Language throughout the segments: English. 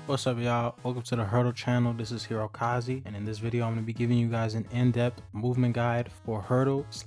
What's up, y'all? Welcome to the Hurdle channel. This is Hero Kazi, and in this video I'm going to be giving you guys an in-depth movement guide for Hurdle /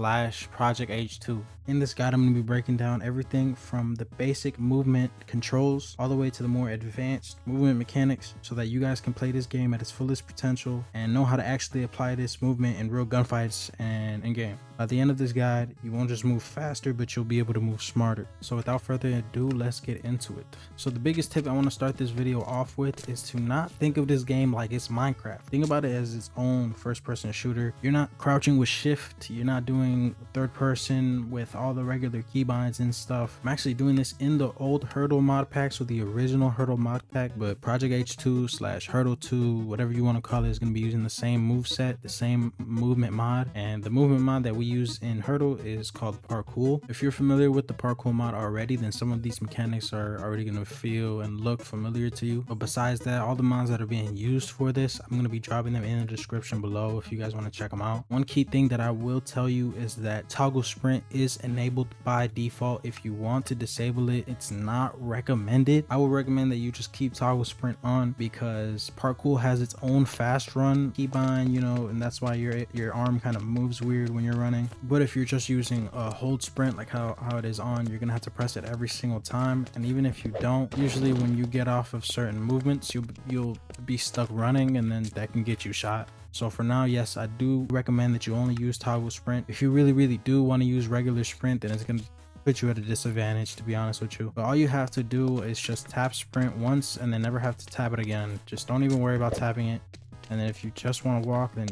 Project H2. In this guide I'm going to be breaking down everything from the basic movement controls all the way to the more advanced movement mechanics so that you guys can play this game at its fullest potential and know how to actually apply this movement in real gunfights and in-game. By the end of this guide, you won't just move faster, but you'll be able to move smarter. So without further ado, let's get into it. So the biggest tip I want to start this video off with is to not think of this game like it's Minecraft. Think about it as its own first-person shooter. You're not crouching with shift. You're not doing third person with all the regular keybinds and stuff. I'm actually doing this in the old Hurdle mod pack, so the original Hurdle mod pack, but Project H2 / Hurdle 2, whatever you want to call it, is going to be using the same move set, the same movement mod, and the movement mod that we use in Hurdle is called ParCool. If you're familiar with the ParCool mod already, then some of these mechanics are already going to feel and look familiar to you. But besides that, all the mods that are being used for this, I'm going to be dropping them in the description below if you guys want to check them out. One key thing that I will tell you is that toggle sprint is enabled by default. If you want to disable it, it's not recommended. I would recommend that you just keep toggle sprint on because ParCool has its own fast run keybind, and that's why your arm kind of moves weird when you're running. But if you're just using a hold sprint like how it is on, you're gonna have to press it every single time. And even if you don't, usually when you get off of certain movements, you'll be stuck running, and then that can get you shot. So for now, yes, I do recommend that you only use toggle sprint. If you really do want to use regular sprint, then it's gonna put you at a disadvantage, to be honest with you. But all you have to do is just tap sprint once and then never have to tap it again. Just don't even worry about tapping it. And then if you just want to walk, then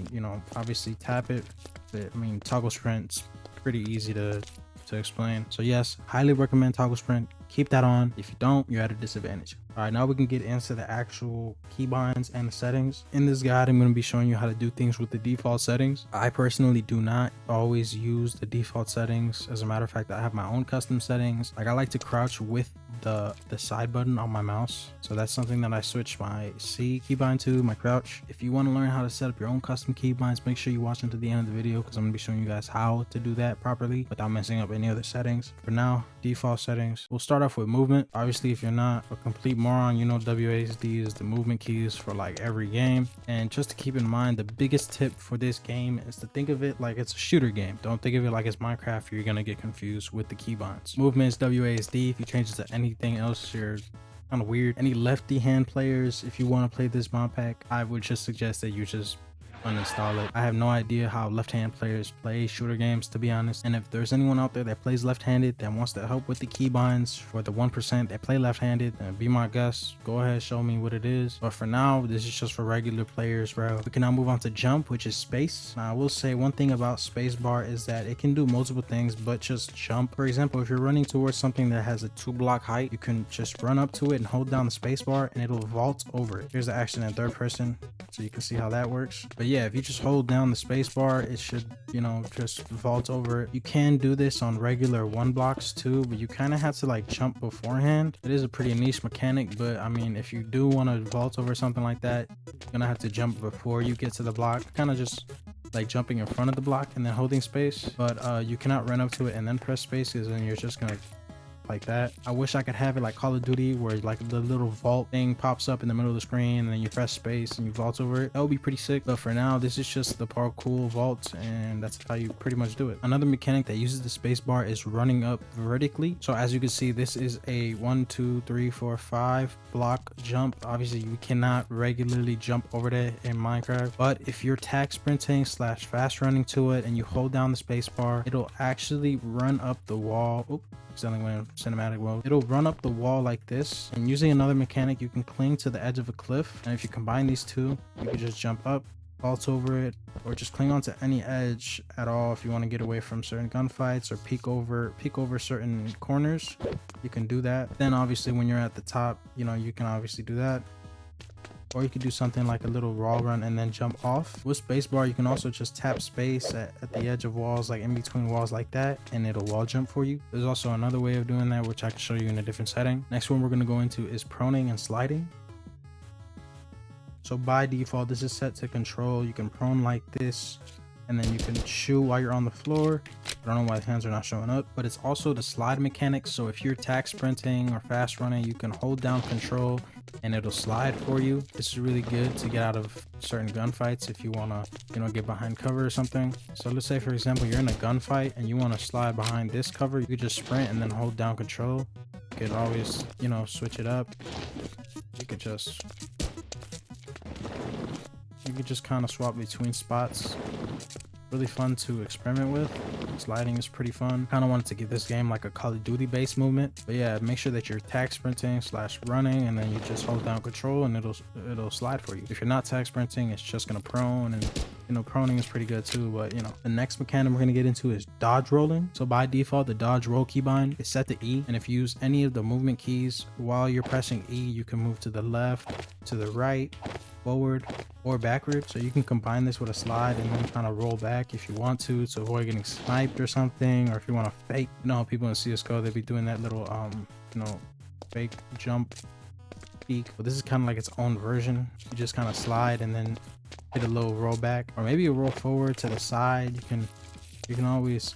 obviously tap it. But I mean, toggle sprint's pretty easy to explain. So yes, highly recommend toggle sprint. Keep that on. If you don't, you're at a disadvantage. All right, now we can get into the actual keybinds and the settings. In this guide, I'm going to be showing you how to do things with the default settings. I personally do not always use the default settings. As a matter of fact, I have my own custom settings. Like, I like to crouch with the side button on my mouse. So that's something that I switch my C keybind to, my crouch. If you want to learn how to set up your own custom keybinds, make sure you watch until the end of the video because I'm going to be showing you guys how to do that properly without messing up any other settings. For now, default settings. We'll start off with movement. Obviously, if you're not a complete moron, WASD is the movement keys for like every game. And just to keep in mind, the biggest tip for this game is to think of it like it's a shooter game. Don't think of it like it's Minecraft. You're gonna get confused with the keybinds. Movement is WASD. If you change it to anything else, you're kind of weird. Any lefty hand players, if you want to play this mod pack, I would just suggest that you just uninstall it. I have no idea how left-hand players play shooter games, to be honest, and if there's anyone out there that plays left-handed that wants to help with the keybinds for the 1% that play left-handed, then be my guest. Go ahead, show me what it is. But for now, this is just for regular players, bro. We can now move on to jump, which is space. Now I will say one thing about space bar is that it can do multiple things but just jump. For example, if you're running towards something that has a 2-block height, you can just run up to it and hold down the space bar and it'll vault over it. Here's the action in third person so you can see how that works. But yeah, if you just hold down the space bar, it should just vault over it. You can do this on regular 1-blocks too, but you kind of have to like jump beforehand. It is a pretty niche mechanic, but I mean, if you do want to vault over something like that, you're gonna have to jump before you get to the block, kind of just like jumping in front of the block and then holding space. But you cannot run up to it and then press space, because then you're just gonna like that. I wish I could have it like Call of Duty where like the little vault thing pops up in the middle of the screen and then you press space and you vault over it. That would be pretty sick. But for now, this is just the ParCool vault, and that's how you pretty much do it. Another mechanic that uses the space bar is running up vertically. So as you can see, this is a 1 2 3 4 5 block jump. Obviously you cannot regularly jump over that in Minecraft, but if you're tag sprinting / fast running to it and you hold down the space bar, it'll actually run up the wall. Oop, accidentally went in cinematic mode. It'll run up the wall like this, and using another mechanic, you can cling to the edge of a cliff, and if you combine these two, you can just jump up, vault over it, or just cling onto any edge at all. If you want to get away from certain gunfights or peek over certain corners, you can do that. Then obviously when you're at the top, you can obviously do that. Or you could do something like a little wall run and then jump off. With spacebar, you can also just tap space at the edge of walls, like in between walls like that, and it'll wall jump for you. There's also another way of doing that, which I can show you in a different setting. Next one we're going to go into is proning and sliding. So by default, this is set to control. You can prone like this, and then you can shoot while you're on the floor. But I don't know why the hands are not showing up, but it's also the slide mechanic. So if you're attack sprinting or fast running, you can hold down control and it'll slide for you. This is really good to get out of certain gunfights if you want to, get behind cover or something. So let's say, for example, you're in a gunfight and you want to slide behind this cover. You could just sprint and then hold down control. You could always, switch it up. You could just kind of swap between spots. Really fun to experiment with. Sliding is pretty fun. Kind of wanted to give this game like a Call of Duty based movement, but yeah, make sure that you're tag sprinting / running, and then you just hold down control and it'll slide for you. If you're not tag sprinting, it's just gonna prone, and proning is pretty good too. But the next mechanic we're gonna get into is dodge rolling. So by default, the dodge roll keybind is set to E, and if you use any of the movement keys while you're pressing E, you can move to the left, to the right, forward, or backward. So you can combine this with a slide and then kind of roll back if you want to avoid getting sniped or something, or if you want to fake, how people in CSGO, they be doing that little fake jump peek. But this is kind of like its own version. You just kind of slide and then hit a little roll back, or maybe a roll forward to the side. You can always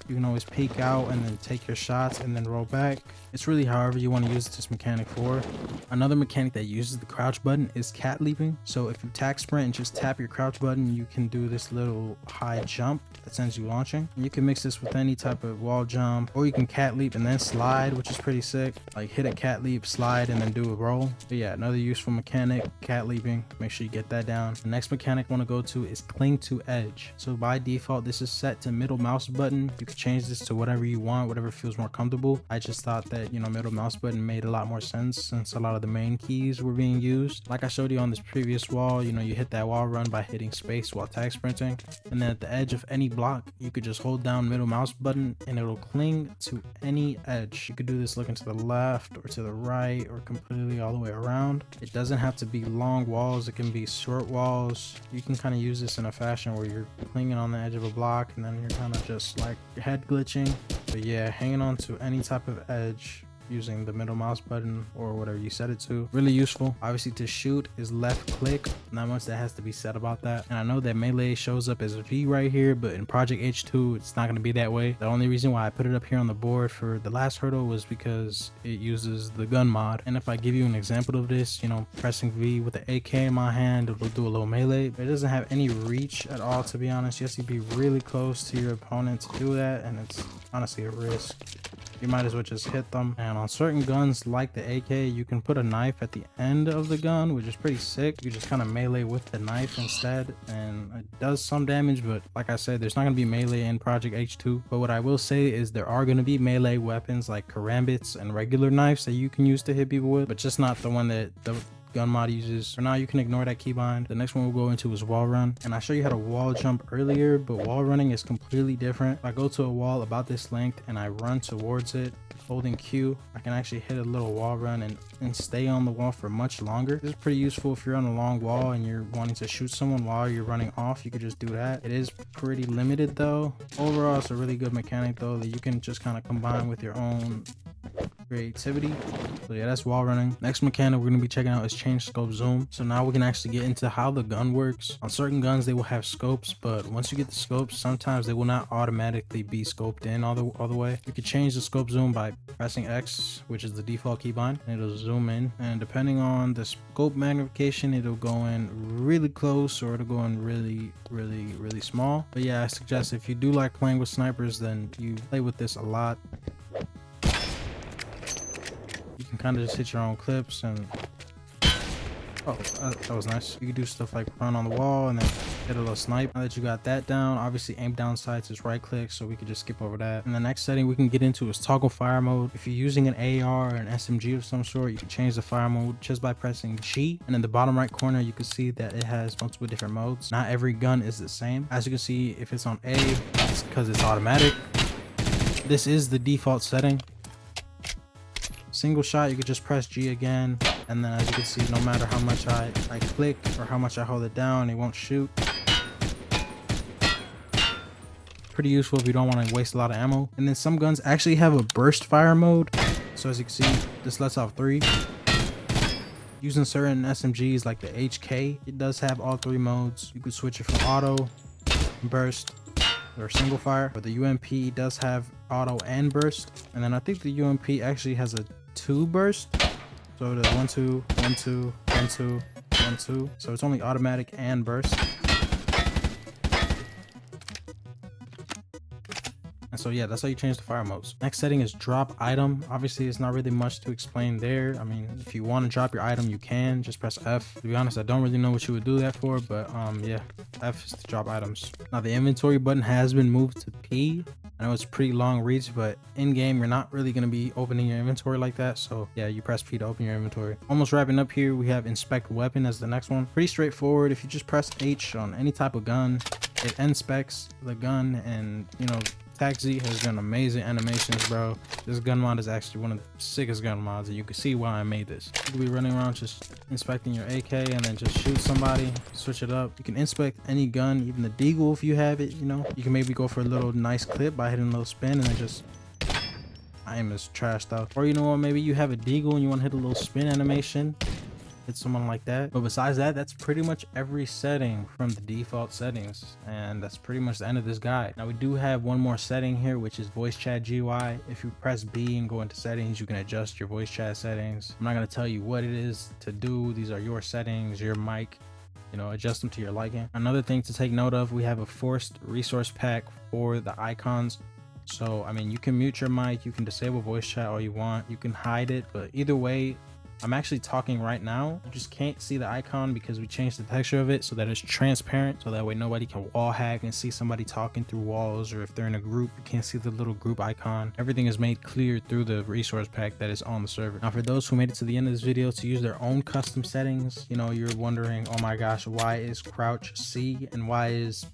peek out and then take your shots and then roll back. It's really however you want to use this mechanic for. Another mechanic that uses the crouch button is cat leaping. So if you tag sprint and just tap your crouch button, you can do this little high jump that sends you launching. And you can mix this with any type of wall jump, or you can cat leap and then slide, which is pretty sick. Like hit a cat leap, slide, and then do a roll. But yeah, another useful mechanic, cat leaping. Make sure you get that down. The next mechanic I want to go to is cling to edge. So by default, this is set to middle mouse button. You can change this to whatever you want, whatever feels more comfortable. I just thought that middle mouse button made a lot more sense since a lot of the main keys were being used. Like I showed you on this previous wall, you hit that wall run by hitting space while tag sprinting, and then at the edge of any block you could just hold down middle mouse button and it'll cling to any edge. You could do this looking to the left or to the right or completely all the way around. It doesn't have to be long walls, it can be short walls. You can kind of use this in a fashion where you're clinging on the edge of a block and then you're kind of just like your head glitching. But yeah, hanging on to any type of edge using the middle mouse button or whatever you set it to, really useful. Obviously, to shoot is left click. Not much that has to be said about that. And I know that melee shows up as a V right here, but in Project H2 it's not going to be that way. The only reason why I put it up here on the board for the last hurdle was because it uses the gun mod. And if I give you an example of this, pressing V with the AK in my hand, it'll do a little melee, but it doesn't have any reach at all, to be honest. You have to be really close to your opponent to do that, and it's honestly a risk. You might as well just hit them. And on certain guns like the AK, you can put a knife at the end of the gun, which is pretty sick. You just kind of melee with the knife instead, and it does some damage. But like I said, there's not going to be melee in Project H2. But what I will say is there are going to be melee weapons like karambits and regular knives that you can use to hit people with, but just not the one that the gun mod uses. For now, you can ignore that keybind. The next one we'll go into is wall run, and I showed you how to wall jump earlier, but wall running is completely different. If I go to a wall about this length and I run towards it holding Q, I can actually hit a little wall run and stay on the wall for much longer. This is pretty useful if you're on a long wall and you're wanting to shoot someone while you're running off. You could just do that. It is pretty limited though. Overall, it's a really good mechanic though that you can just kind of combine with your own creativity. So yeah, that's wall running. Next mechanic we're going to be checking out is change scope zoom. So now we can actually get into how the gun works. On certain guns they will have scopes, but once you get the scopes, sometimes they will not automatically be scoped in all the way. You can change the scope zoom by pressing X, which is the default keybind, and it'll zoom in, and depending on the scope magnification, it'll go in really close or it'll go in really small. But yeah, I suggest if you do like playing with snipers, then you play with this a lot. You can kind of just hit your own clips and oh, that was nice. You can do stuff like run on the wall and then hit a little snipe. Now that you got that down, obviously aim down sights is right click, so we could just skip over that. And the next setting we can get into is toggle fire mode. If you're using an AR or an SMG of some sort, you can change the fire mode just by pressing G. And in the bottom right corner, you can see that it has multiple different modes. Not every gun is the same. As you can see, if it's on A, it's because it's automatic. This is the default setting. Single shot, you could just press G again, and then as you can see, no matter how much I click or how much I hold it down, it won't shoot. Pretty useful if you don't want to waste a lot of ammo. And then some guns actually have a burst fire mode. So as you can see, this lets off 3. Using certain SMGs like the HK, it does have all 3 modes. You could switch it from auto, burst, or single fire, but the UMP does have auto and burst. And then I think the UMP actually has a 2 burst. So it does 1 2 1 2 1 2 1 2. So it's only automatic and burst. And so yeah, that's how you change the fire modes. Next setting is drop item. Obviously it's not really much to explain there. I mean, if you want to drop your item, you can just press F. To be honest, I don't really know what you would do that for, but yeah, F is to drop items. Now the inventory button has been moved to P. I know it's pretty long reach, but in game you're not really going to be opening your inventory like that. So yeah, you press P to open your inventory. Almost wrapping up here, we have inspect weapon as the next one. Pretty straightforward. If you just press H on any type of gun, it inspects the gun, and you know, Tag Z has done amazing animations, bro. This gun mod is actually one of the sickest gun mods, and you can see why I made this. You can be running around just inspecting your AK and then just shoot somebody, switch it up. You can inspect any gun, even the deagle if you have it, you know. You can maybe go for a little nice clip by hitting a little spin and then just... I aim is trashed out. Or you know what, maybe you have a deagle and you want to hit a little spin animation. Hit someone like that. But besides that, that's pretty much every setting from the default settings, and that's pretty much the end of this guide. Now we do have one more setting here, which is voice chat GUI. If you press B and go into settings, you can adjust your voice chat settings. I'm not going to tell you what it is to do. These are your settings, your mic, you know, adjust them to your liking. Another thing to take note of, we have a forced resource pack for the icons. So I mean, you can mute your mic, you can disable voice chat all you want, you can hide it, but either way, I'm actually talking right now. You just can't see the icon because we changed the texture of it so that it's transparent, so that way nobody can wall hack and see somebody talking through walls, or if they're in a group, you can't see the little group icon. Everything is made clear through the resource pack that is on the server. Now for those who made it to the end of this video to use their own custom settings, you know, you're wondering, oh my gosh, why is crouch C and why is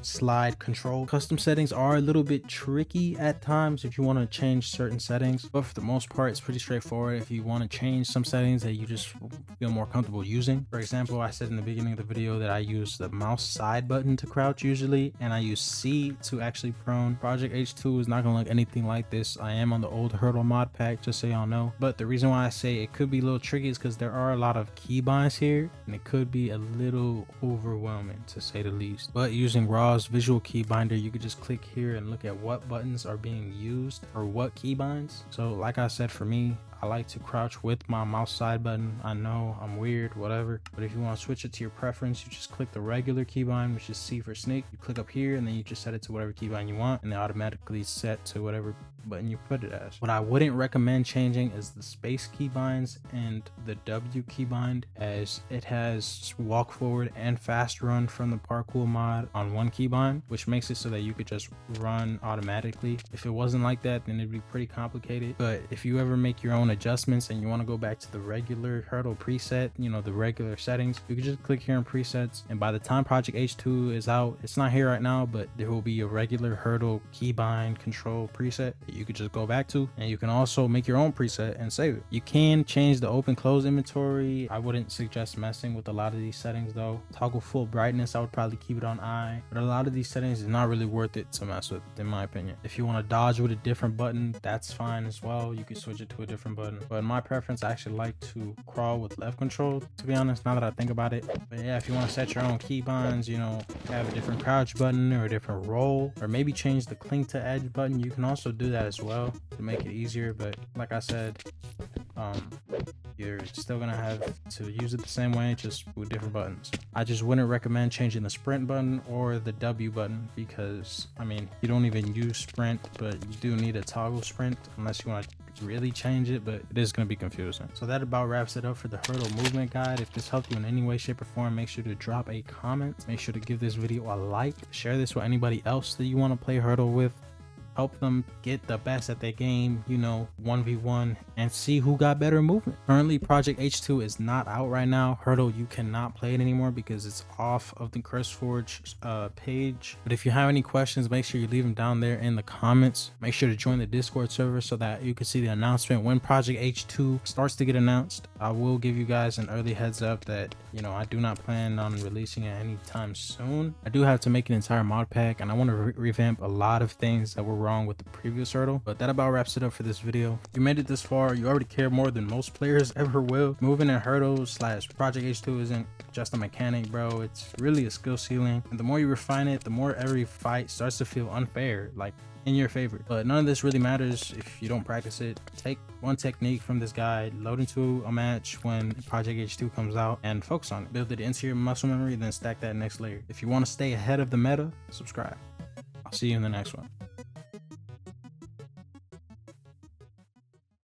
slide control? Custom settings are a little bit tricky at times if you want to change certain settings, but for the most part it's pretty straightforward. If you want to change some settings that you just feel more comfortable using, for example, I said in the beginning of the video that I use the mouse side button to crouch usually, and I use C to actually prone. Project H2 is not gonna look anything like this. I am on the old Hurdle mod pack, just so y'all know. But the reason why I say it could be a little tricky is because there are a lot of keybinds here, and it could be a little overwhelming to say the least. But using Raw's visual keybinder, you could just click here and look at what buttons are being used or what keybinds. So like I said, for me, I like to crouch with my mouse side button. I know I'm weird, whatever, but if you want to switch it to your preference, you just click the regular keybind, which is C for sneak. You click up here and then you just set it to whatever keybind you want, and it automatically set to whatever button you put it as. What I wouldn't recommend changing is the space keybinds and the W keybind, as it has walk forward and fast run from the ParCool mod on one keybind, which makes it so that you could just run automatically. If it wasn't like that, then it'd be pretty complicated. But if you ever make your own adjustments and you want to go back to the regular Hurdle preset, you know, the regular settings, you can just click here in presets, and by the time Project H2 is out, it's not here right now, but there will be a regular Hurdle keybind control preset that you could just go back to, and you can also make your own preset and save it. You can change the open close inventory. I wouldn't suggest messing with a lot of these settings though. Toggle full brightness, I would probably keep it on I, but a lot of these settings is not really worth it to mess with, in my opinion. If you want to dodge with a different button, that's fine as well. You can switch it to a different button, but in my preference, I actually like to crawl with left control, to be honest, now that I think about it. But yeah, if you want to set your own keybinds, you know, have a different crouch button or a different roll, or maybe change the cling to edge button, you can also do that as well to make it easier. But like I said, you're still gonna have to use it the same way, just with different buttons. I just wouldn't recommend changing the sprint button or the W button, because I mean, you don't even use sprint, but you do need a toggle sprint unless you want to really change it, but it is going to be confusing. So that about wraps it up for the Hurdle movement guide. If this helped you in any way, shape, or form, make sure to drop a comment. Make sure to give this video a like. Share this with anybody else that you want to play Hurdle with. Help them get the best at their game, you know, 1v1, and see who got better movement. Currently, Project H2 is not out right now. Hurdle, you cannot play it anymore because it's off of the CurseForge page. But if you have any questions, make sure you leave them down there in the comments. Make sure to join the Discord server so that you can see the announcement when Project H2 starts to get announced. I will give you guys an early heads up that, you know, I do not plan on releasing it anytime soon. I do have to make an entire mod pack, and I want to revamp a lot of things that were wrong wrong with the previous hurdle. But that about wraps it up for this video. If you made it this far, you already care more than most players ever will. Moving in hurdles / Project H2 isn't just a mechanic, bro. It's really a skill ceiling, and the more you refine it, the more every fight starts to feel unfair, like in your favor. But none of this really matters if you don't practice it. Take one technique from this guide, load into a match when Project H2 comes out, and focus on it. Build it into your muscle memory, then stack that next layer. If you want to stay ahead of the meta, subscribe. I'll see you in the next one.